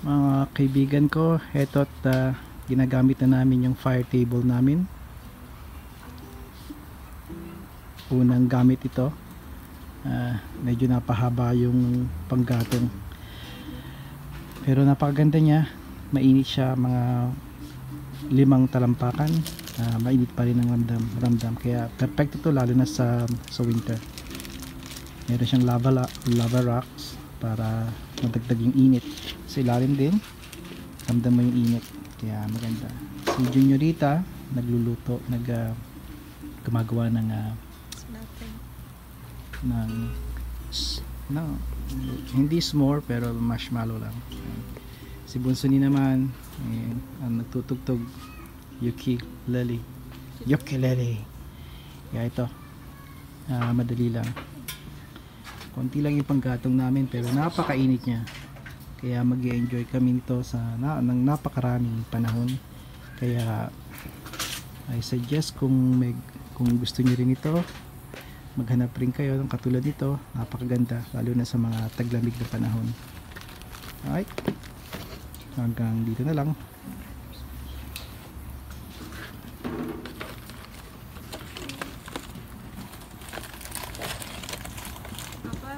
Mga kaibigan ko, eto't ginagamit na namin yung fire table namin. Unang gamit ito. Medyo napahaba yung panggatong, pero napakaganda niya. Mainit siya, mga 5 talampakan. Mainit pa rin ang ramdam, kaya perfect ito lalo na sa winter. Meron siyang lava rocks para madagdag yung init. Sa ilalim din ramdam mo yung init, kaya maganda. Si Juniorita nagluluto, gumagawa ng hindi s'more pero marshmallow lang. Si Bunsoni naman ang nagtutugtog ukulele. Kaya ito, madali lang, konti lang yung panggatong namin pero napakainit niya, kaya mag-enjoy kami nito ng napakaraming panahon. Kaya I suggest kung gusto niyo rin ito, maghanap rin kayo ng katulad nito. Napakaganda lalo na sa mga taglamig na panahon. Alright, hanggang dito na lang. Apa?